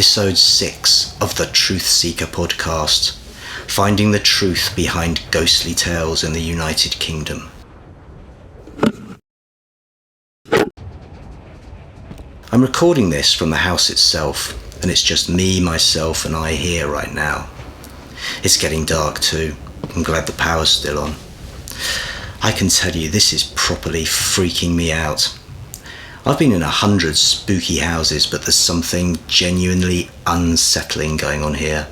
episode 6 of the Truth Seeker podcast, finding the truth behind ghostly tales in the United Kingdom. I'm recording this from the house itself, and it's just me, myself, and I here right now. It's getting dark too. I'm glad the power's still on. I can tell you, this is properly freaking me out. I've been in 100 spooky houses, but there's something genuinely unsettling going on here.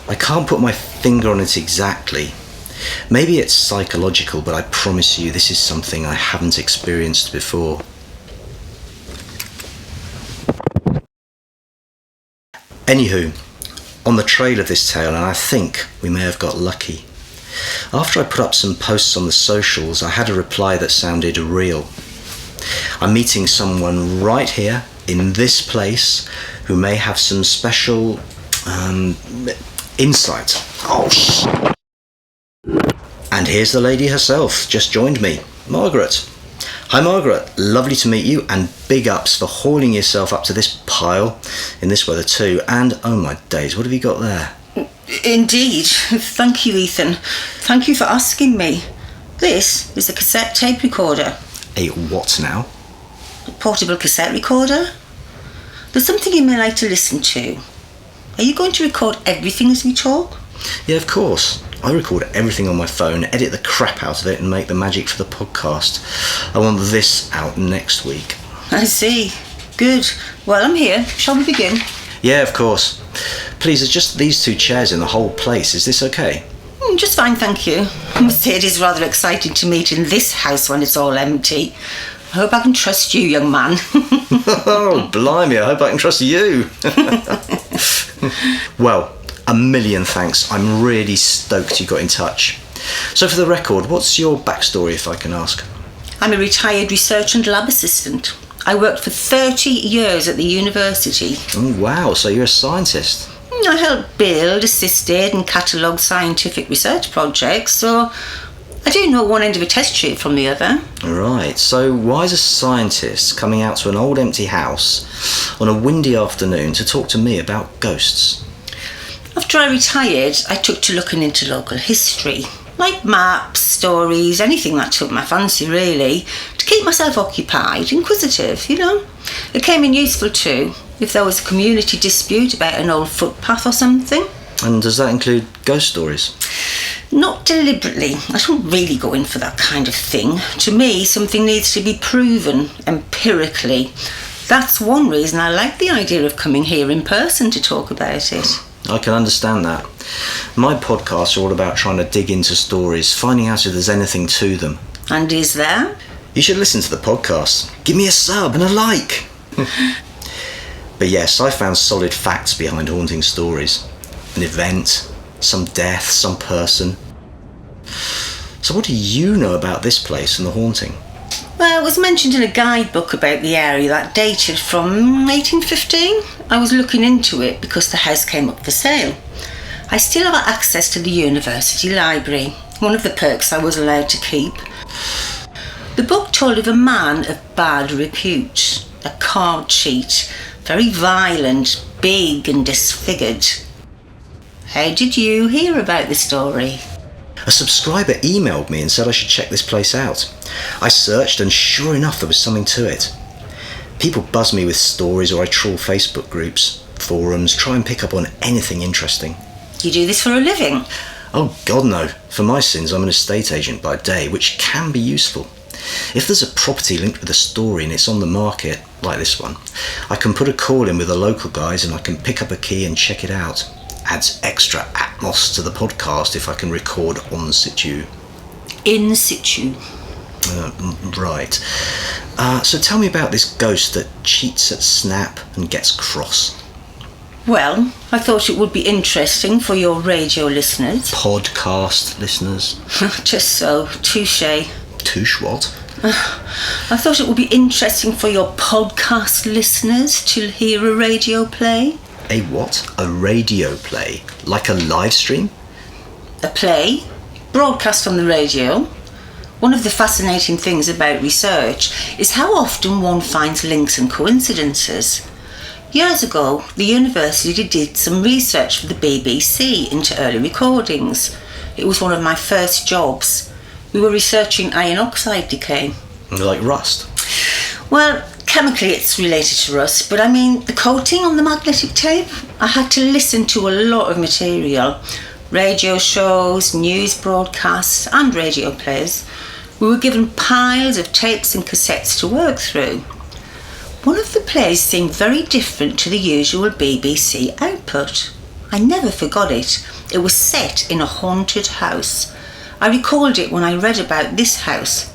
I can't put my finger on it exactly. Maybe it's psychological, but I promise you this is something I haven't experienced before. Anywho, on the trail of this tale, and I think we may have got lucky. After I put up some posts on the socials, I had a reply that sounded real. I'm meeting someone right here, in this place, who may have some special, insight. Oh, shit. And here's the lady herself, just joined me, Margaret. Hi Margaret, lovely to meet you, and big ups for hauling yourself up to this pile, in this weather too, and oh my days, what have you got there? Indeed. Thank you, Ethan. Thank you for asking me. This is a cassette tape recorder. A what now? A portable cassette recorder. There's something you may like to listen to. Are you going to record everything as we talk? Yeah, of course. I record everything on my phone, edit the crap out of it, and make the magic for the podcast. I want this out next week. I see. Good. Well, I'm here. Shall we begin? Yeah, of course. Please, there's just these 2 chairs in the whole place. Is this okay? Just fine, thank you. I must say it is rather exciting to meet in this house when it's all empty. I hope I can trust you, young man. Oh, blimey, I hope I can trust you. Well, a million thanks. I'm really stoked you got in touch. So for the record, what's your backstory, if I can ask? I'm a retired research and lab assistant. I worked for 30 years at the university. Oh, wow, so you're a scientist. I helped build, assisted and catalogued scientific research projects, so I do know one end of a test tube from the other. Right, so why is a scientist coming out to an old empty house on a windy afternoon to talk to me about ghosts? After I retired, I took to looking into local history. Like maps, stories, anything that took my fancy really, to keep myself occupied, inquisitive, you know. It came in useful too, if there was a community dispute about an old footpath or something. And does that include ghost stories? Not deliberately. I don't really go in for that kind of thing. To me, something needs to be proven empirically. That's one reason I like the idea of coming here in person to talk about it. I can understand that. My podcasts are all about trying to dig into stories, finding out if there's anything to them. And is there? You should listen to the podcast. Give me a sub and a like. But yes, I found solid facts behind haunting stories. An event, some death, some person. So what do you know about this place and the haunting? Well, it was mentioned in a guidebook about the area that dated from 1815. I was looking into it because the house came up for sale. I still have access to the university library, one of the perks I was allowed to keep. The book told of a man of bad repute, a card cheat, very violent, big and disfigured. How did you hear about the story? A subscriber emailed me and said I should check this place out. I searched and sure enough there was something to it. People buzz me with stories or I trawl Facebook groups, forums, try and pick up on anything interesting. You do this for a living? Oh God no. For my sins I'm an estate agent by day, which can be useful. If there's a property linked with a story and it's on the market, like this one, I can put a call in with the local guys and I can pick up a key and check it out. Adds extra atmos to the podcast if I can record on situ. In situ. Right. So tell me about this ghost that cheats at Snap and gets cross. Well, I thought it would be interesting for your radio listeners. Podcast listeners? Just so. Touche. Touche what? I thought it would be interesting for your podcast listeners to hear a radio play. A what? A radio play? Like a live stream? A play, broadcast on the radio, One of the fascinating things about research is how often one finds links and coincidences. Years ago, the university did some research for the BBC into early recordings. It was one of my first jobs. We were researching iron oxide decay. Like rust? Well, chemically it's related to rust, but I mean the coating on the magnetic tape. I had to listen to a lot of material. Radio shows, news broadcasts and radio plays. We were given piles of tapes and cassettes to work through. One of the plays seemed very different to the usual BBC output. I never forgot it. It was set in a haunted house. I recalled it when I read about this house.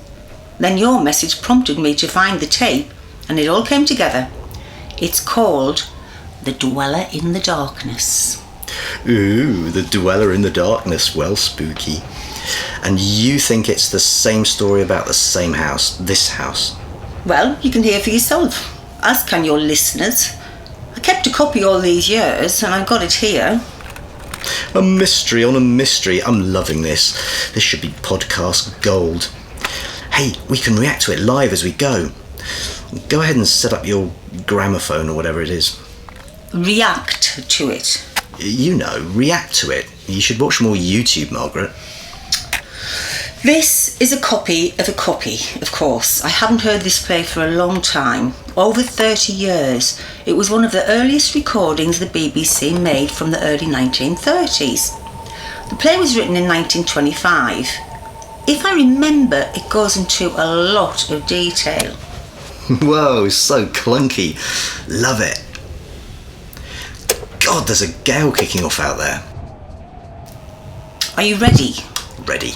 Then your message prompted me to find the tape, and it all came together. It's called The Dweller in the Darkness. Ooh, The Dweller in the Darkness. Well, spooky. And you think it's the same story about the same house, this house? Well, you can hear for yourself, as can your listeners. I kept a copy all these years, and I've got it here. A mystery on a mystery. I'm loving this. This should be podcast gold. Hey, we can react to it live as we go. Go ahead and set up your gramophone or whatever it is. React to it. You know, react to it. You should watch more YouTube, Margaret. This is a copy, of course. I haven't heard this play for a long time. Over 30 years. It was one of the earliest recordings the BBC made from the early 1930s. The play was written in 1925. If I remember, it goes into a lot of detail. Whoa, so clunky. Love it. God, there's a gale kicking off out there. Are you ready? Ready.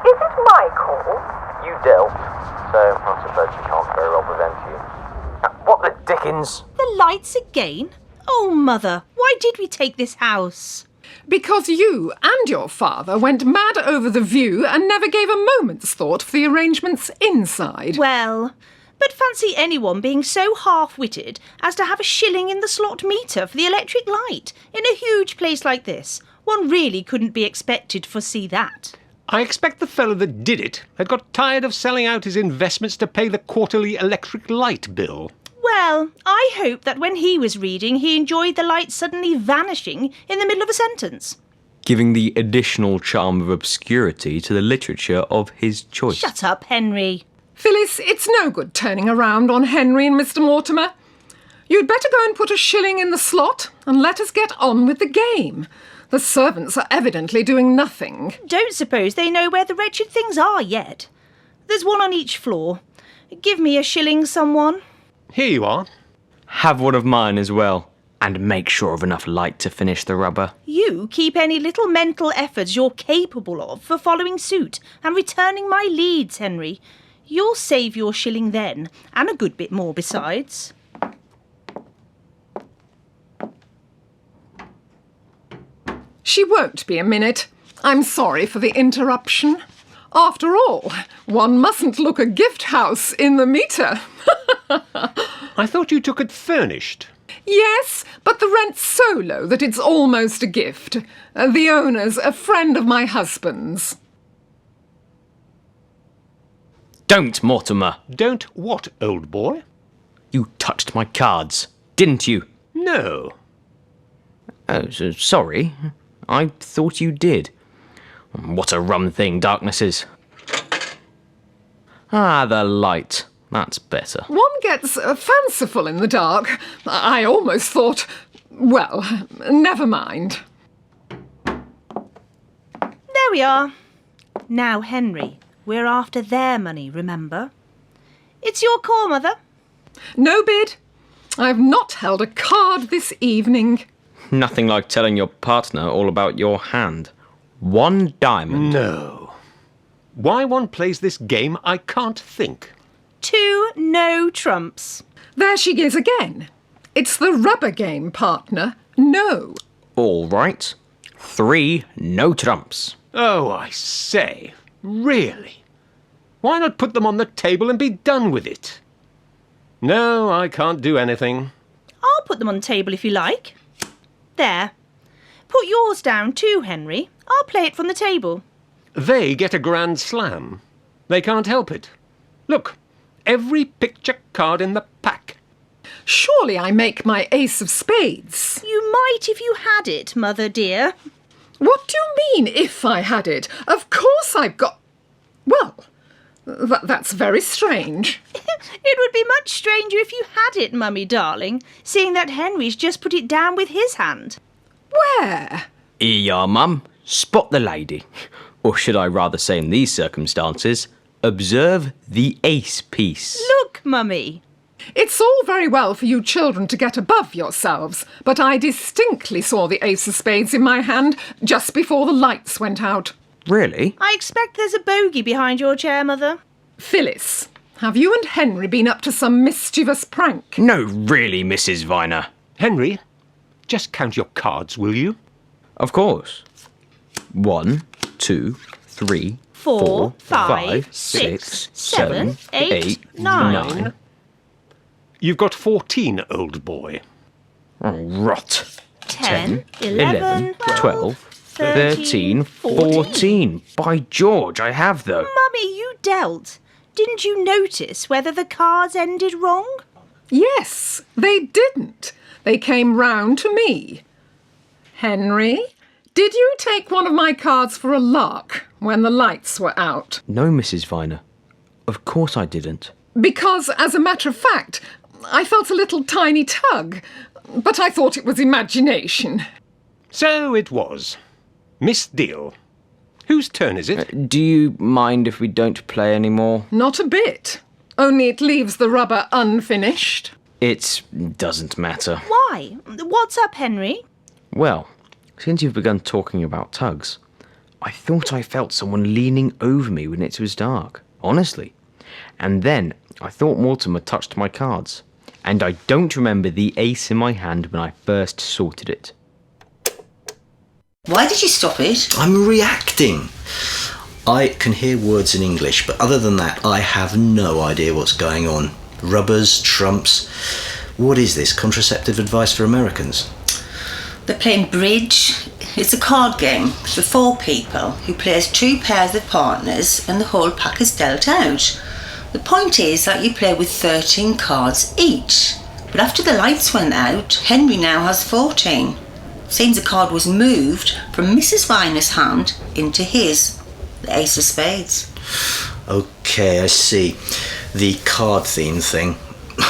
Is it my call? You dealt, so I suppose you can't very well prevent you. What the dickens? The lights again? Oh, Mother, why did we take this house? Because you and your father went mad over the view and never gave a moment's thought for the arrangements inside. Well, but fancy anyone being so half-witted as to have a shilling in the slot meter for the electric light in a huge place like this. One really couldn't be expected to foresee that. I expect the fellow that did it had got tired of selling out his investments to pay the quarterly electric light bill. Well, I hope that when he was reading, he enjoyed the light suddenly vanishing in the middle of a sentence. Giving the additional charm of obscurity to the literature of his choice. Shut up, Henry. Phyllis, it's no good turning around on Henry and Mr. Mortimer. You'd better go and put a shilling in the slot and let us get on with the game. The servants are evidently doing nothing. Don't suppose they know where the wretched things are yet. There's one on each floor. Give me a shilling, someone. Here you are. Have one of mine as well. And make sure of enough light to finish the rubber. You keep any little mental efforts you're capable of for following suit and returning my leads, Henry. You'll save your shilling then, and a good bit more besides. She won't be a minute. I'm sorry for the interruption. After all, one mustn't look a gift house in the meter. I thought you took it furnished. Yes, but the rent's so low that it's almost a gift. The owner's a friend of my husband's. Don't, Mortimer. Don't what, old boy? You touched my cards, didn't you? No. Oh, sorry. I thought you did. What a rum thing darkness is. Ah, the light. That's better. One gets fanciful in the dark. I almost thought... Well, never mind. There we are. Now, Henry, we're after their money, remember? It's your call, Mother. No bid. I've not held a card this evening. Nothing like telling your partner all about your hand. 1 diamond. No. Why one plays this game, I can't think. 2 no trumps. There she is again. It's the rubber game, partner. No. All right. 3 no trumps. Oh, I say. Really? Why not put them on the table and be done with it? No, I can't do anything. I'll put them on the table if you like. There. put yours down too, Henry. I'll play it from the table. They get a grand slam. They can't help it. Look, every picture card in the pack. Surely I make my ace of spades. You might if you had it, mother dear. What do you mean, if I had it? Of course I've got... Well, that's very strange. It would be much stranger if you had it, Mummy darling, seeing that Henry's just put it down with his hand. Where? Here you are, Mum. Spot the lady. Or should I rather say in these circumstances, observe the ace piece. Look, Mummy. It's all very well for you children to get above yourselves, but I distinctly saw the ace of spades in my hand just before the lights went out. Really? I expect there's a bogey behind your chair, Mother. Phyllis, have you and Henry been up to some mischievous prank? No, really, Mrs. Viner. Henry, just count your cards, will you? Of course. 1, 2, 3, 4, 5, 6, 6, 7, 7, 8, 8, 9. 9. You've got 14, old boy. Oh, rot. 10, 11, 12, 13, 14. By George, I have though. Mummy, you dealt. Didn't you notice whether the cards ended wrong? Yes, they didn't. They came round to me. Henry, did you take one of my cards for a lark when the lights were out? No, Mrs. Viner. Of course I didn't. Because, as a matter of fact, I felt a little tiny tug, but I thought it was imagination. So it was. Miss Deal. Whose turn is it? Do you mind if we don't play anymore? Not a bit. Only it leaves the rubber unfinished. It doesn't matter. Why? What's up, Henry? Well, since you've begun talking about tugs, I thought I felt someone leaning over me when it was dark. Honestly. And then I thought Mortimer touched my cards. And I don't remember the ace in my hand when I first sorted it. Why did you stop it? I'm reacting. I can hear words in English, but other than that, I have no idea what's going on. Rubbers, trumps. What is this? Contraceptive advice for Americans? They're playing bridge. It's a card game for 4 people who plays 2 pairs of partners and the whole pack is dealt out. The point is that you play with 13 cards each. But after the lights went out, Henry now has 14. Seems a card was moved from Mrs. Viner's hand into his, the ace of spades. Okay, I see. The card theme thing.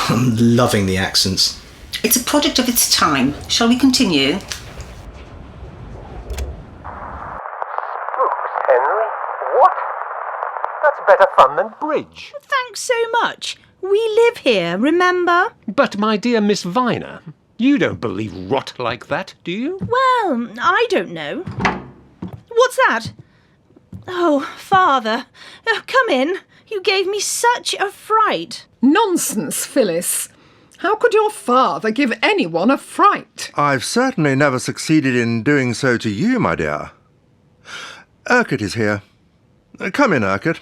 I'm loving the accents. It's a product of its time. Shall we continue? Spooks, Henry. What? That's better fun than bridge. Thanks so much. We live here, remember? But, my dear Miss Viner, you don't believe rot like that, do you? Well, I don't know. What's that? Oh, Father. Oh, come in. You gave me such a fright. Nonsense, Phyllis. How could your father give anyone a fright? I've certainly never succeeded in doing so to you, my dear. Urquhart is here. Come in, Urquhart.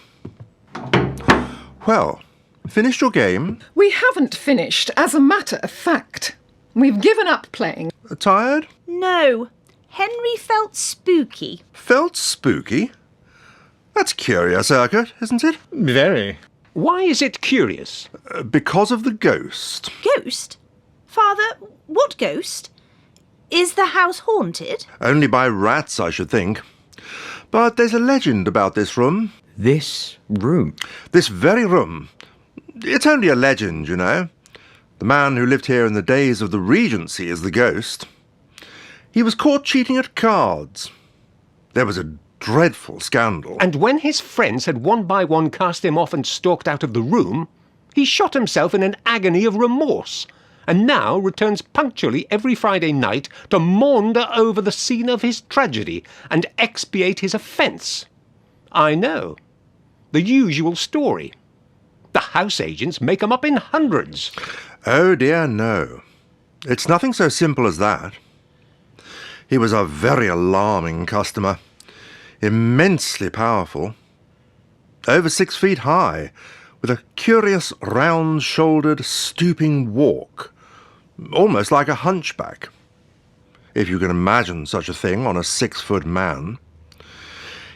Well, finished your game? We haven't finished, as a matter of fact. We've given up playing. Tired? No. Henry felt spooky. Felt spooky? That's curious, Urquhart, isn't it? Very. Why is it curious? Because of the ghost. Ghost? Father, what ghost? Is the house haunted? Only by rats, I should think. But there's a legend about this room. This room? This very room. It's only a legend, you know. The man who lived here in the days of the Regency is the ghost. He was caught cheating at cards. There was a dreadful scandal. And when his friends had one by one cast him off and stalked out of the room, he shot himself in an agony of remorse, and now returns punctually every Friday night to maunder over the scene of his tragedy and expiate his offence. I know. The usual story. The house agents make 'em up in hundreds. Oh dear, no. It's nothing so simple as that. He was a very alarming customer. Immensely powerful. Over 6 feet high, with a curious round-shouldered, stooping walk. Almost like a hunchback. if you can imagine such a thing on a 6-foot man.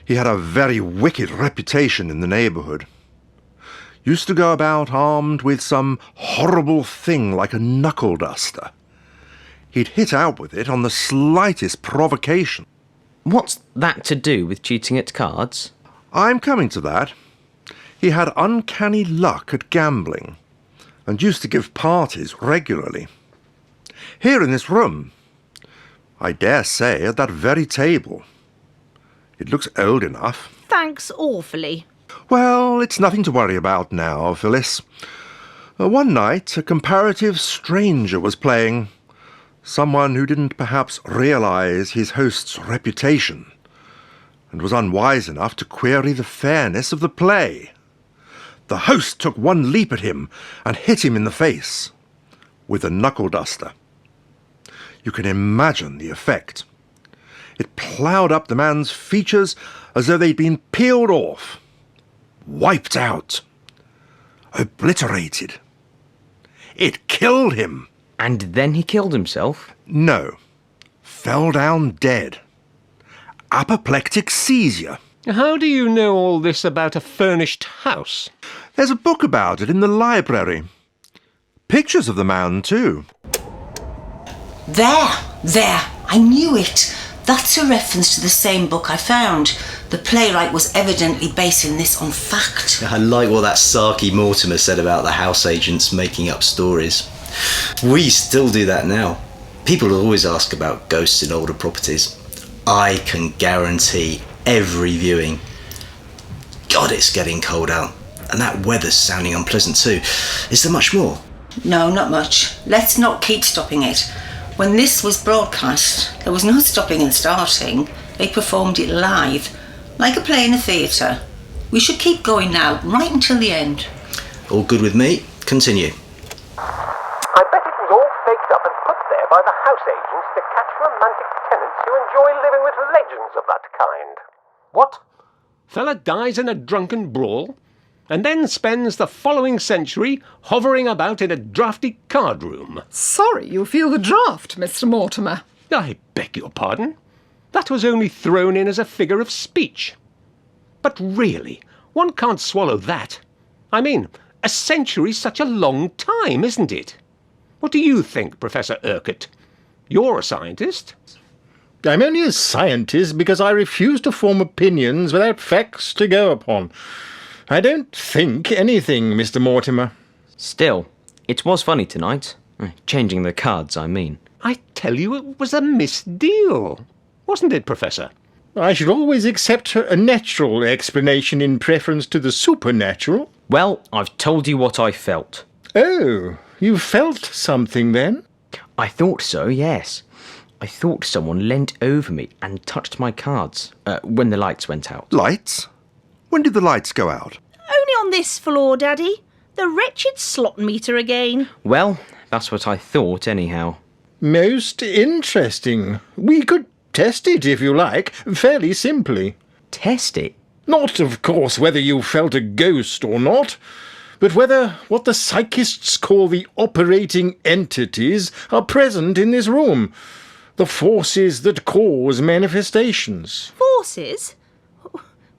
He had a very wicked reputation in the neighbourhood. Used to go about armed with some horrible thing like a knuckle duster. He'd hit out with it on the slightest provocation. What's that to do with cheating at cards? I'm coming to that. He had uncanny luck at gambling and used to give parties regularly. Here in this room, I dare say at that very table. It looks old enough. Thanks awfully. Well, it's nothing to worry about now, Phyllis. One night, a comparative stranger was playing. Someone who didn't perhaps realise his host's reputation and was unwise enough to query the fairness of the play. The host took one leap at him and hit him in the face with a knuckle duster. You can imagine the effect. It ploughed up the man's features as though they'd been peeled off, wiped out, obliterated. It killed him. And then he killed himself? No, fell down dead. Apoplectic seizure. How do you know all this about a furnished house? There's a book about it in the library. Pictures of the man, too. There, I knew it. That's a reference to the same book I found. The playwright was evidently basing this on fact. I like what that Sarky Mortimer said about the house agents making up stories. We still do that now. People always ask about ghosts in older properties. I can guarantee every viewing. God, it's getting cold out. And that weather's sounding unpleasant too. Is there much more? No, not much. Let's not keep stopping it. When this was broadcast, there was no stopping and starting. They performed it live, like a play in a theatre. We should keep going now, right until the end. All good with me. Continue. I bet it was all faked up and put there by the house agents to catch romantic tenants who enjoy living with legends of that kind. What? Fella dies in a drunken brawl, and then spends the following century hovering about in a draughty card room. Sorry you feel the draught, Mr. Mortimer. I beg your pardon. That was only thrown in as a figure of speech. But really, one can't swallow that. I mean, a century's such a long time, isn't it? What do you think, Professor Urquhart? You're a scientist. I'm only a scientist because I refuse to form opinions without facts to go upon. I don't think anything, Mr. Mortimer. Still, it was funny tonight. Changing the cards, I mean. I tell you, it was a misdeal. Wasn't it, Professor? I should always accept a natural explanation in preference to the supernatural. Well, I've told you what I felt. Oh, you felt something then? I thought so, yes. I thought someone leant over me and touched my cards when the lights went out. Lights? When did the lights go out? Only on this floor, Daddy. The wretched slot meter again. Well, that's what I thought, anyhow. Most interesting. We could test it, if you like, fairly simply. Test it? Not, of course, whether you felt a ghost or not, but whether what the psychists call the operating entities are present in this room. The forces that cause manifestations. Forces?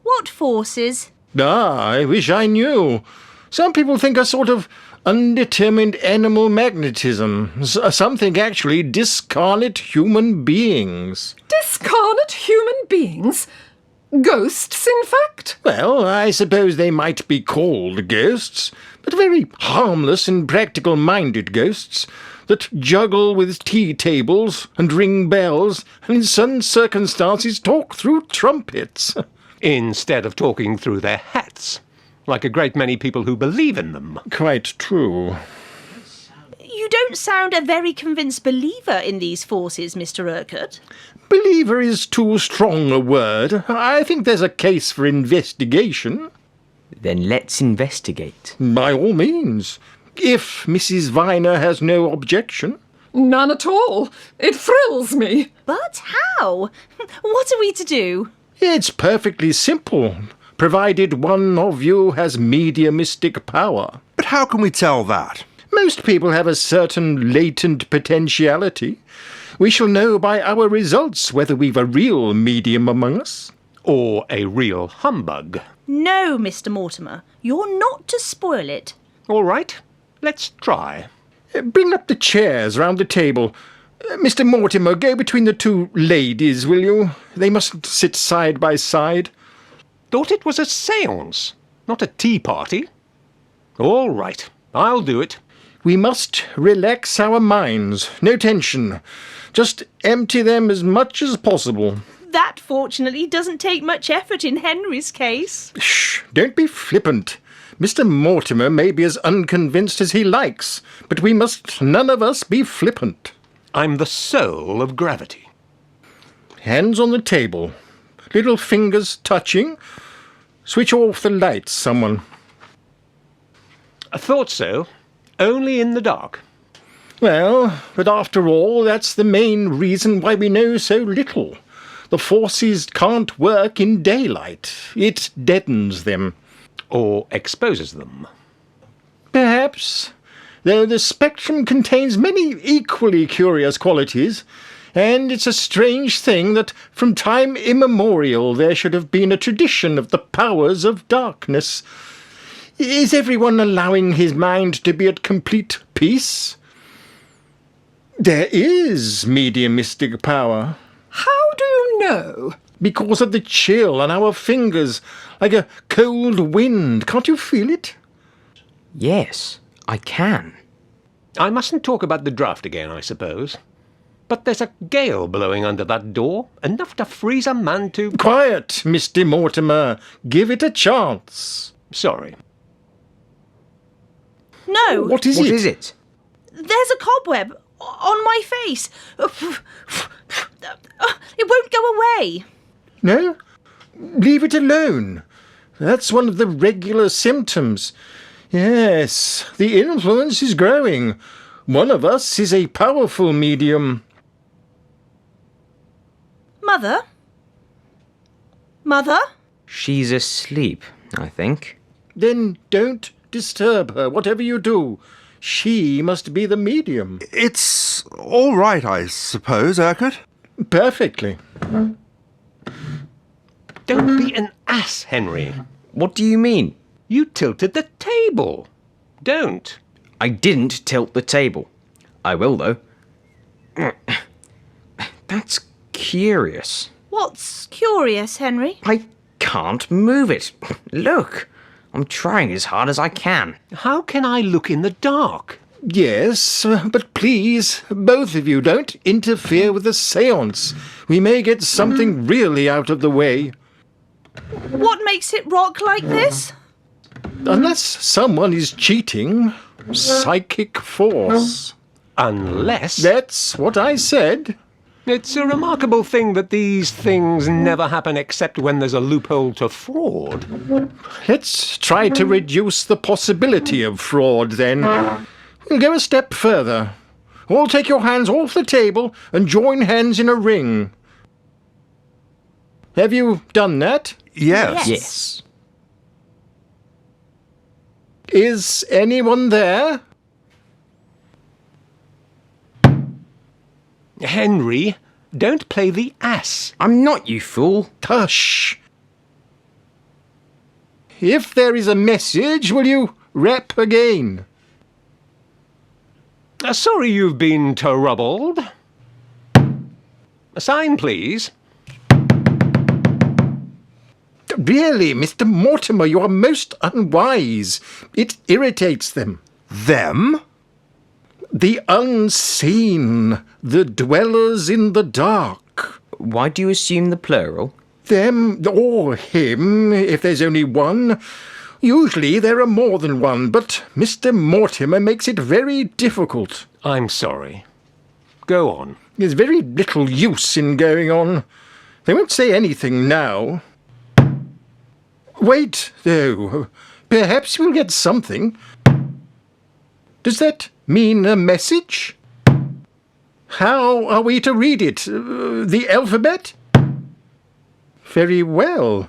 What forces? Ah, I wish I knew. Some people think a sort of undetermined animal magnetism. Some think actually discarnate human beings. Discarnate human beings? Ghosts, in fact? Well, I suppose they might be called ghosts, but very harmless and practical-minded ghosts that juggle with tea tables and ring bells and in some circumstances talk through trumpets. Instead of talking through their hats, like a great many people who believe in them. Quite true. You don't sound a very convinced believer in these forces, Mr. Urquhart. Believer is too strong a word. I think there's a case for investigation. Then let's investigate. By all means. If Mrs. Viner has no objection. None at all. It thrills me. But how? What are we to do? It's perfectly simple, provided one of you has mediumistic power. But how can we tell that? Most people have a certain latent potentiality. We shall know by our results whether we've a real medium among us. Or a real humbug. No, Mr. Mortimer, you're not to spoil it. All right, let's try. Bring up the chairs round the table. Mr. Mortimer, go between the two ladies, will you? They mustn't sit side by side. Thought it was a séance, not a tea party. All right, I'll do it. We must relax our minds. No tension. Just empty them as much as possible. That, fortunately, doesn't take much effort in Henry's case. Shh, don't be flippant. Mr. Mortimer may be as unconvinced as he likes, but we must none of us be flippant. I'm the soul of gravity. Hands on the table. Little fingers touching. Switch off the lights, someone. I thought so. Only in the dark. Well, but after all, that's the main reason why we know so little. The forces can't work in daylight. It deadens them. Or exposes them. Perhaps, though the spectrum contains many equally curious qualities, and it's a strange thing that from time immemorial there should have been a tradition of the powers of darkness. Is everyone allowing his mind to be at complete peace? There is mediumistic power. How do you know? Because of the chill on our fingers, like a cold wind. Can't you feel it? Yes, I can. I mustn't talk about the draft again, I suppose. But there's a gale blowing under that door, enough to freeze a man to... Quiet, Mr. Mortimer. Give it a chance. Sorry. No, What is What it? is it? there's a cobweb on my face. It won't go away. No? Leave it alone. That's one of the regular symptoms. Yes, the influence is growing. One of us is a powerful medium. Mother? Mother? She's asleep, I think. Then don't disturb her, whatever you do. She must be the medium. It's all right, I suppose, Urquhart. Perfectly. Don't be an ass, Henry. What do you mean? You tilted the table. Don't. I didn't tilt the table. I will, though. That's curious. What's curious, Henry? I can't move it. Look, I'm trying as hard as I can. How can I look in the dark? Yes, but please, both of you, don't interfere with the séance. We may get something really out of the way. What makes it rock like this? Unless someone is cheating, psychic force. Unless... That's what I said. It's a remarkable thing that these things never happen except when there's a loophole to fraud. Let's try to reduce the possibility of fraud, then. We'll go a step further. All take your hands off the table and join hands in a ring. Have you done that? Yes. Yes. Is anyone there? Henry, don't play the ass. I'm not, you fool. Hush! If there is a message, will you rap again? Sorry you've been troubled. A sign, please. Really, Mr. Mortimer, you are most unwise. It irritates them. Them? The unseen, the dwellers in the dark. Why do you assume the plural? Them or him, if there's only one. Usually there are more than one, but Mr. Mortimer makes it very difficult. I'm sorry. Go on. There's very little use in going on. They won't say anything now. Wait, though. Perhaps we'll get something. Does that mean a message? How are we to read it? The alphabet? Very well.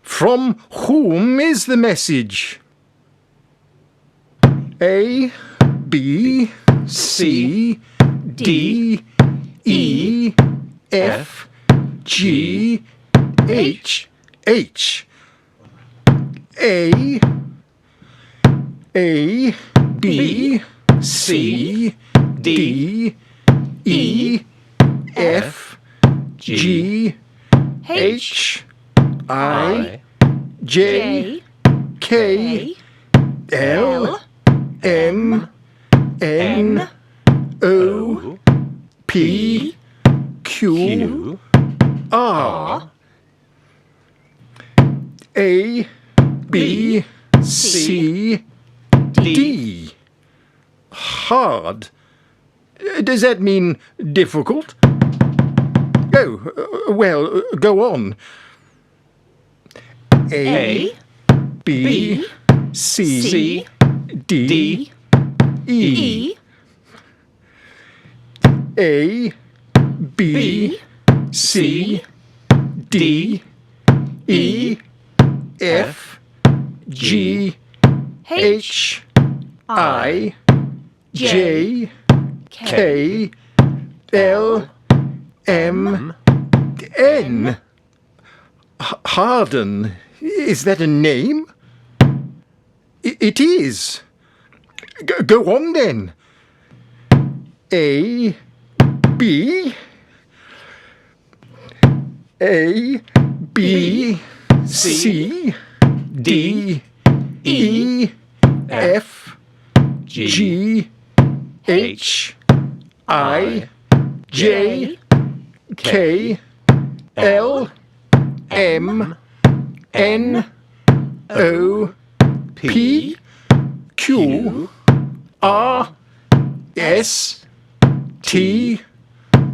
From whom is the message? A, B, C, D, E, F, G, H, H. A, B, C, D, E, F, G, H, I, J, K, L, M, N, O, P, Q, R. A, B, C, D. Hard. Does that mean difficult? Oh, well, go on. A, B, C, D, E. A, B, C, D, E, F, G, H, I, J, K, L, M, N. Harden. Is that a name? It is. Go on then. A, B, C, D, E, F, G, H, I, J, K, L, M, N, O, P, Q, R, S, T,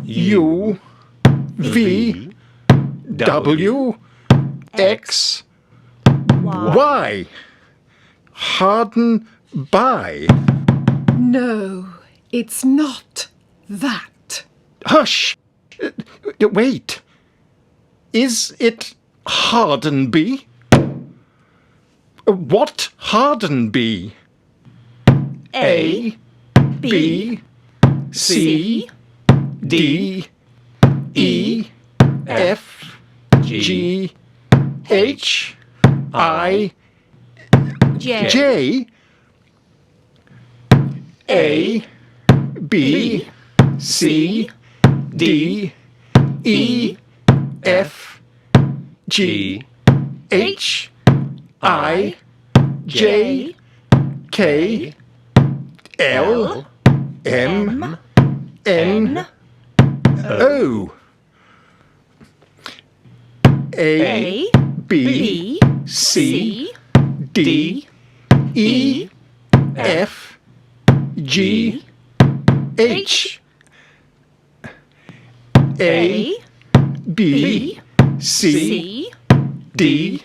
U, V, W, X, Y. Harden by. No, it's not that. Hush! Wait. Is it Hardenby? What Hardenby? A, B, C, D, E, F, G, H, I, J, A, B, C, D, E, F, G, H, I, J, K, L, M, N, O. A, B, C, D, E, F, G, H. A, B, C, D,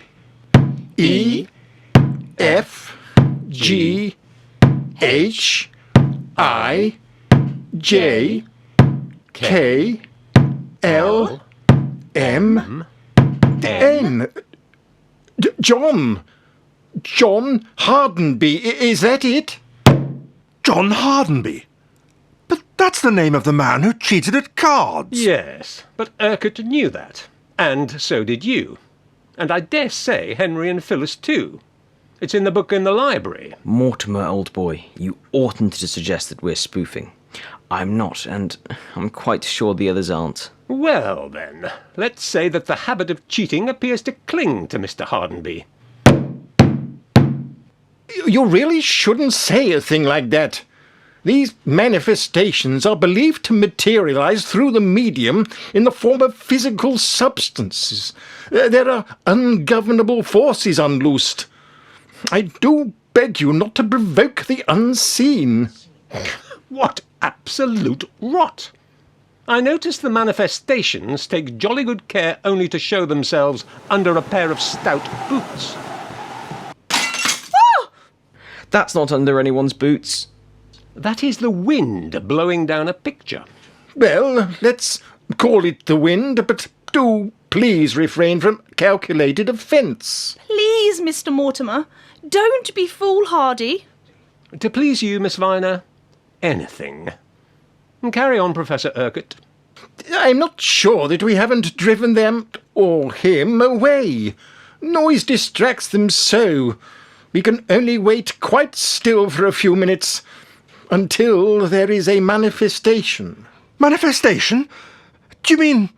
E, F, G, H, I, J, K, L, M, N. John Hardenby, is that it? John Hardenby? But that's the name of the man who cheated at cards. Yes, but Urquhart knew that, and so did you. And I dare say Henry and Phyllis too. It's in the book in the library. Mortimer, old boy, you oughtn't to suggest that we're spoofing. I'm not, and I'm quite sure the others aren't. Well, then, let's say that the habit of cheating appears to cling to Mr. Hardenby. You really shouldn't say a thing like that. These manifestations are believed to materialize through the medium in the form of physical substances. There are ungovernable forces unloosed. I do beg you not to provoke the unseen. What absolute rot! I notice the manifestations take jolly good care only to show themselves under a pair of stout boots. That's not under anyone's boots. That is the wind blowing down a picture. Well, let's call it the wind, but do please refrain from calculated offence. Please, Mr. Mortimer, don't be foolhardy. To please you, Miss Viner, anything. Carry on, Professor Urquhart. I'm not sure that we haven't driven them, or him, away. Noise distracts them so. We can only wait quite still for a few minutes, until there is a manifestation. Manifestation? Do you mean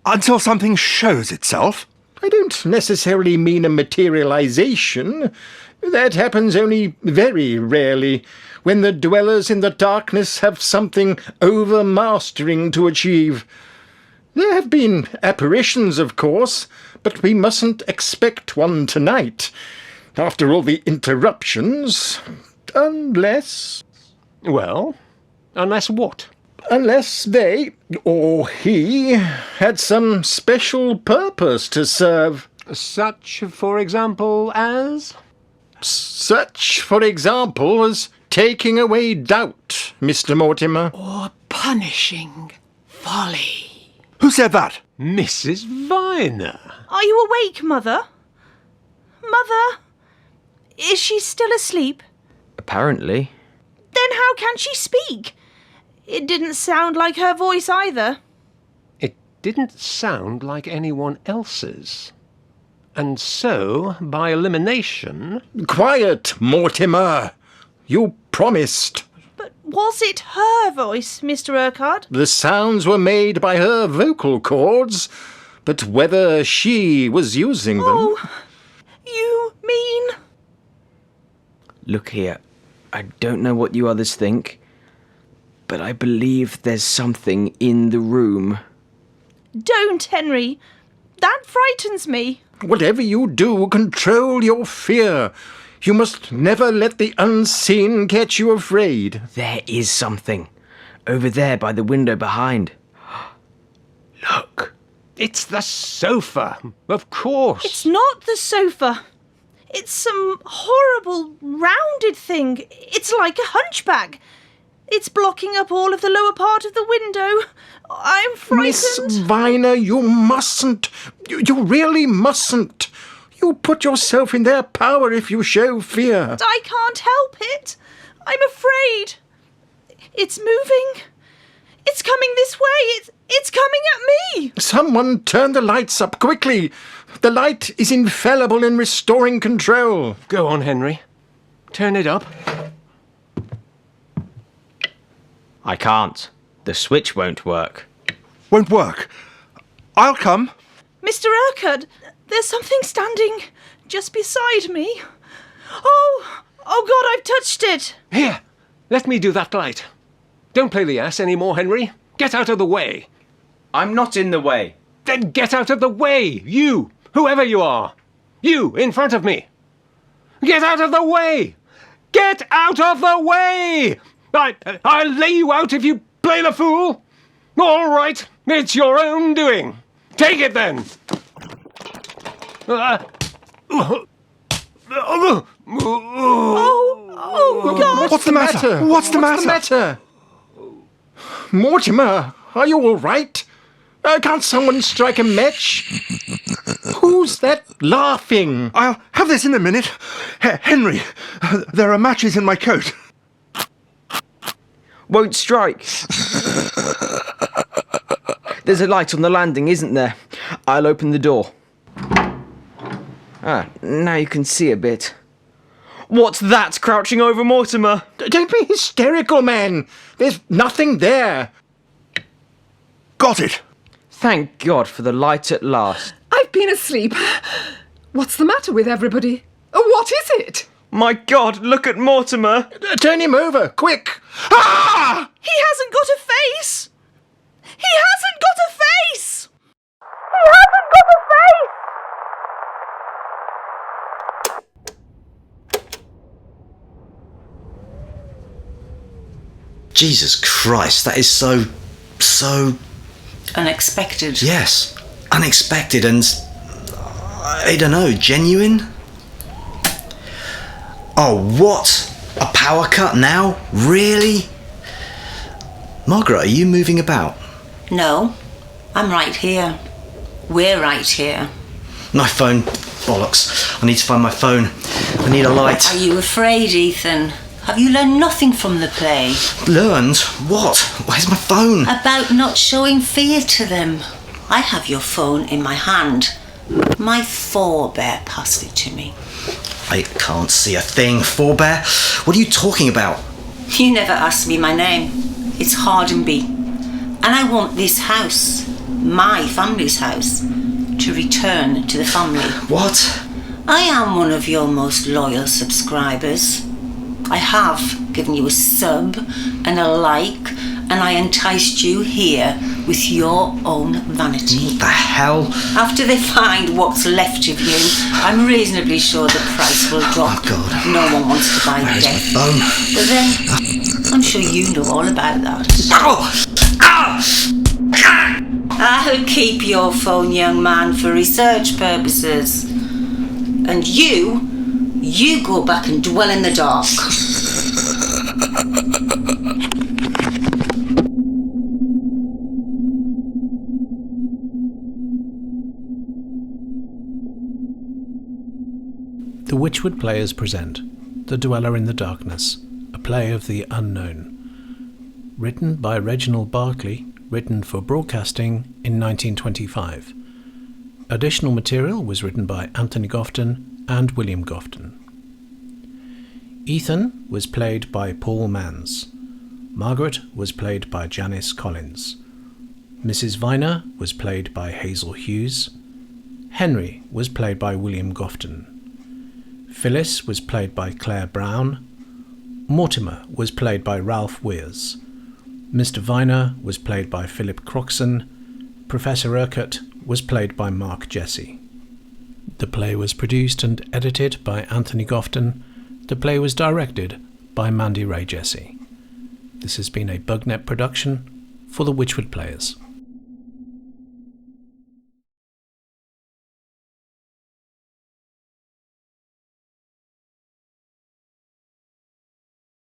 until something shows itself? I don't necessarily mean a materialization. That happens only very rarely, when the dwellers in the darkness have something overmastering to achieve. There have been apparitions, of course, but we mustn't expect one tonight. After all the interruptions, unless... Well, unless what? Unless they, or he, had some special purpose to serve. Such, for example, as? Such, for example, as taking away doubt, Mr. Mortimer. Or punishing folly. Who said that? Mrs. Viner. Are you awake, Mother? Mother? Is she still asleep? Apparently. Then how can she speak? It didn't sound like her voice either. It didn't sound like anyone else's. And so, by elimination... Quiet, Mortimer. You promised. But was it her voice, Mr. Urquhart? The sounds were made by her vocal cords, but whether she was using them... Oh, you mean... Look here, I don't know what you others think, but I believe there's something in the room. Don't, Henry. That frightens me. Whatever you do, control your fear. You must never let the unseen get you afraid. There is something. Over there by the window behind. Look. It's the sofa, of course. It's not the sofa. It's some horrible rounded thing. It's like a hunchback. It's blocking up all of the lower part of the window. I'm frightened. Miss Viner, you mustn't. You really mustn't. You put yourself in their power if you show fear. I can't help it. I'm afraid. It's moving. It's coming this way. It's coming at me. Someone turn the lights up quickly. The light is infallible in restoring control. Go on, Henry. Turn it up. I can't. The switch won't work. Won't work. I'll come. Mr. Urquhart, there's something standing just beside me. Oh God, I've touched it. Here, let me do that light. Don't play the ass anymore, Henry. Get out of the way. I'm not in the way. Then get out of the way, you, whoever you are. You, in front of me. Get out of the way! Get out of the way! I'll lay you out if you play the fool. All right, it's your own doing. Take it then. Oh God! What's the matter? What's the matter? Mortimer, are you all right? Can't someone strike a match? Who's that laughing? I'll have this in a minute. Henry, there are matches in my coat. Won't strike. There's a light on the landing, isn't there? I'll open the door. Now you can see a bit. What's that crouching over Mortimer? Don't be hysterical, man. There's nothing there. Got it. Thank God for the light at last. I've been asleep. What's the matter with everybody? What is it? My God, look at Mortimer. Turn him over, quick. Ah! He hasn't got a face. He hasn't got a face. He hasn't got a face! Jesus Christ, that is so... Unexpected. Yes, unexpected and... I don't know, genuine? Oh, what? A power cut now? Really? Margaret, are you moving about? No, I'm right here. We're right here. My phone. Bollocks. I need to find my phone. I need a light. Are you afraid, Ethan? Have you learned nothing from the play? Learned? What? Where's my phone? About not showing fear to them. I have your phone in my hand. My forebear passed it to me. I can't see a thing, Forbear. What are you talking about? You never asked me my name. It's Hardenby. And I want this house, my family's house, to return to the family. What? I am one of your most loyal subscribers. I have given you a sub and a like, and I enticed you here with your own vanity. What the hell? After they find what's left of you, I'm reasonably sure the price will drop. Oh, God. No one wants to buy Where's death. my phone? But then, I'm sure you know all about that. Ow! Ow! I'll keep your phone, young man, for research purposes. And you go back and dwell in the dark. The Wychwood Players present The Dweller in the Darkness, a play of the unknown. Written by Reginald Berkeley, written for broadcasting in 1925. Additional material was written by Anthony Gofton and William Gofton. Ethan was played by Paul Mans. Margaret was played by Janice Collins. Mrs. Viner was played by Hazel Hughes. Henry was played by William Gofton. Phyllis was played by Claire Brown. Mortimer was played by Ralph Weirs. Mr. Viner was played by Philip Croxon. Professor Urquhart was played by Mark Jesse. The play was produced and edited by Anthony Gofton. The play was directed by Mandy Ray Jesse. This has been a Bugnet production for the Wychwood Players.